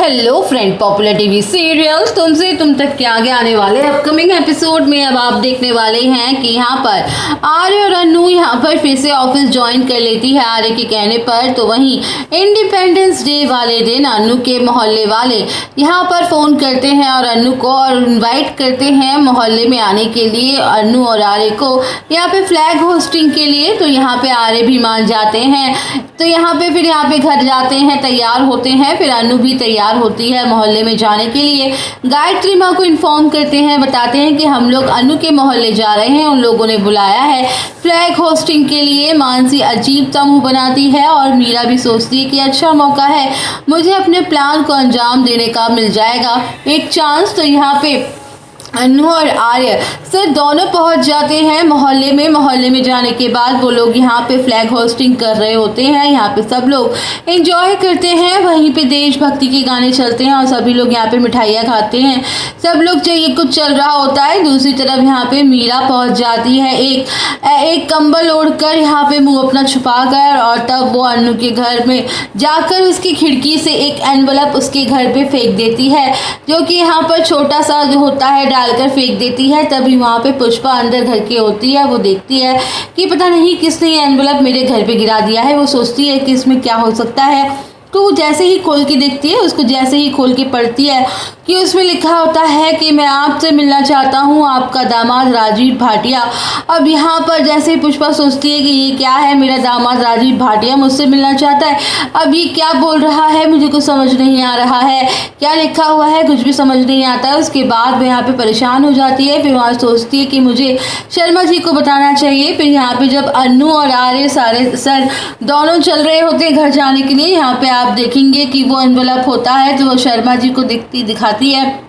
Hello friend, popular TV serial तुमसे तुम तक के आगे आने वाले अपकमिंग एपिसोड में अब आप देखने वाले हैं कि यहाँ पर आर्य और अनु यहाँ पर फिर से ऑफिस ज्वाइन कर लेती है आर्य के कहने पर। तो वहीं इंडिपेंडेंस डे वाले दिन अनु के मोहल्ले वाले यहाँ पर फ़ोन करते हैं और अनु को और इन्वाइट करते हैं मोहल्ले में आने के लिए अनु और आर्य को यहाँ पे फ्लैग होस्टिंग के लिए। तो यहाँ पे आर्य भी मान जाते हैं। तो यहाँ पे फिर यहाँ पे घर जाते हैं, तैयार होते हैं, फिर अनु भी तैयार होती है मोहल्ले में जाने के लिए। गायत्री माँ को इन्फॉर्म करते हैं, बताते हैं कि हम लोग अनु के मोहल्ले जा रहे हैं, उन लोगों ने बुलाया है फ्लैग होस्टिंग के लिए। मानसी अजीब सा मुँह बनाती है और मीरा भी सोचती है कि अच्छा मौका है, मुझे अपने प्लान को अंजाम देने का मिल जाएगा एक चांस। तो यहाँ पे अनु और आर्य सर दोनों पहुंच जाते हैं मोहल्ले में। मोहल्ले में जाने के बाद वो लोग यहाँ पे फ्लैग होस्टिंग कर रहे होते हैं। यहाँ पे सब लोग एंजॉय करते हैं, वहीं पे देशभक्ति के गाने चलते हैं और सभी लोग यहाँ पे मिठाइयाँ खाते हैं। सब लोग चाहिए कुछ चल रहा होता है। दूसरी तरफ यहाँ पे मीरा पहुँच जाती है एक कंबल ओढ़कर, यहाँ पे मुँह अपना छुपा कर, और तब वो अनु के घर में जाकर उसकी खिड़की से एक एनवलप उसके घर पे फेंक देती है, जो कि यहाँ पर छोटा सा जो होता है डालकर फेंक देती है। तभी वहाँ पे पुष्पा अंदर घर के होती है। वो देखती है कि पता नहीं किसने ये एनवलप मेरे घर पे गिरा दिया है। वो सोचती है कि इसमें क्या हो सकता है। तो वो जैसे ही खोल के देखती है, उसको जैसे ही खोल के पढ़ती है कि उसमें लिखा होता है कि मैं आपसे मिलना चाहता हूँ, आपका दामाद राजीव भाटिया। अब यहाँ पर जैसे ही पुष्पा सोचती है कि ये क्या है, मेरा दामाद राजीव भाटिया मुझसे मिलना चाहता है, अब ये क्या बोल रहा है, मुझे कुछ समझ नहीं आ रहा है, क्या लिखा हुआ है कुछ भी समझ नहीं आता है। उसके बाद वो यहाँ पे परेशान हो जाती है। फिर वहाँ सोचती है कि मुझे शर्मा जी को बताना चाहिए। फिर यहाँ पे जब अनु और आर्य सारे सर दोनों चल रहे होते हैं घर जाने के लिए, यहाँ पे आप देखेंगे कि वो एनवलप होता है तो वो शर्मा जी को दिखाती है।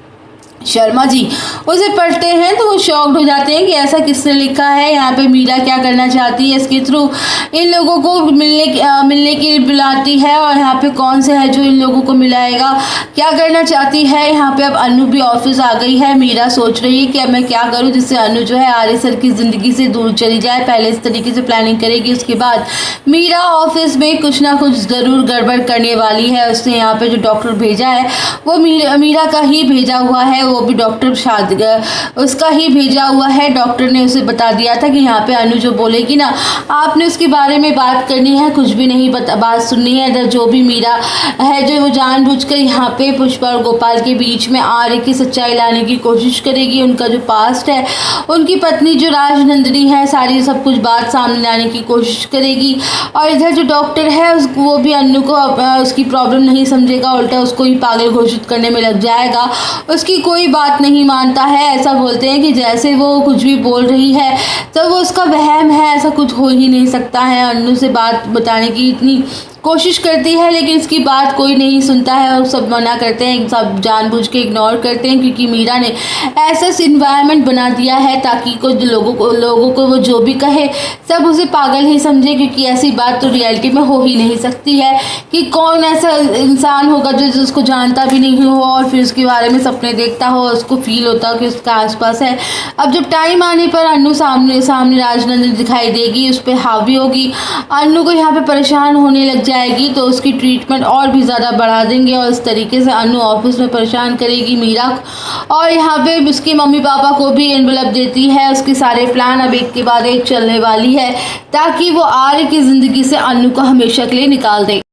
शर्मा जी उसे पढ़ते हैं तो वो शॉक्ड हो जाते हैं कि ऐसा किसने लिखा है। यहाँ पे मीरा क्या करना चाहती है, इसके थ्रू इन लोगों को मिलने के लिए बुलाती है, और यहाँ पे कौन से है जो इन लोगों को मिलाएगा, क्या करना चाहती है। यहाँ पे अब अनु भी ऑफिस आ गई है। मीरा सोच रही है कि अब मैं क्या करूँ जिससे अनु जो है आर्य सर की ज़िंदगी से दूर चली जाए। पहले इस तरीके से प्लानिंग करेगी, उसके बाद मीरा ऑफिस में कुछ ना कुछ ज़रूर गड़बड़ करने वाली है। उसने यहाँ पे जो डॉक्टर भेजा है वो मीरा का ही भेजा हुआ है, वो भी डॉक्टर उसका ही भेजा हुआ है। डॉक्टर ने उसे बता दिया था कि यहाँ पे अनु जो बोलेगी ना, आपने उसके बारे में बात करनी है, कुछ भी नहीं बात सुननी है। इधर जो भी मीरा है जो वो जानबूझकर यहाँ पे पुष्पा और गोपाल के बीच में आर्य की सच्चाई लाने की कोशिश करेगी। उनका जो पास्ट है, उनकी पत्नी जो राजनंदिनी है, सारी सब कुछ बात सामने लाने की कोशिश करेगी। और इधर जो डॉक्टर है वो भी अनु को उसकी प्रॉब्लम नहीं समझेगा, उल्टा उसको ही पागल घोषित करने में लग जाएगा। उसकी कोई बात नहीं मानता है। ऐसा बोलते हैं कि जैसे वो कुछ भी बोल रही है तो वो उसका वहम है, ऐसा कुछ हो ही नहीं सकता है। अनु से बात बताने की इतनी कोशिश करती है लेकिन इसकी बात कोई नहीं सुनता है और सब मना करते हैं, सब जानबूझ के इग्नोर करते हैं, क्योंकि मीरा ने ऐसा इन्वायरमेंट बना दिया है ताकि कुछ लोगों को वो जो भी कहे सब उसे पागल ही समझे। क्योंकि ऐसी बात तो रियलिटी में हो ही नहीं सकती है कि कौन ऐसा इंसान होगा जो उसको जानता भी नहीं हो और फिर उसके बारे में सपने देखता हो, उसको फील होता हो कि उसका आसपास है। अब जब टाइम आने पर अनु सामने राजनंदिनी दिखाई देगी, उस पर हावी होगी, अनु को यहाँ पे परेशान होने लग जाएगी, तो उसकी ट्रीटमेंट और भी ज़्यादा बढ़ा देंगे और इस तरीके से अनु ऑफिस में परेशान करेगी मीरा। और यहाँ पे उसके मम्मी पापा को भी एनवलप देती है। उसके सारे प्लान अब एक के बाद एक चलने वाली है ताकि वो आर्य की ज़िंदगी से अनु को हमेशा के लिए निकाल दे।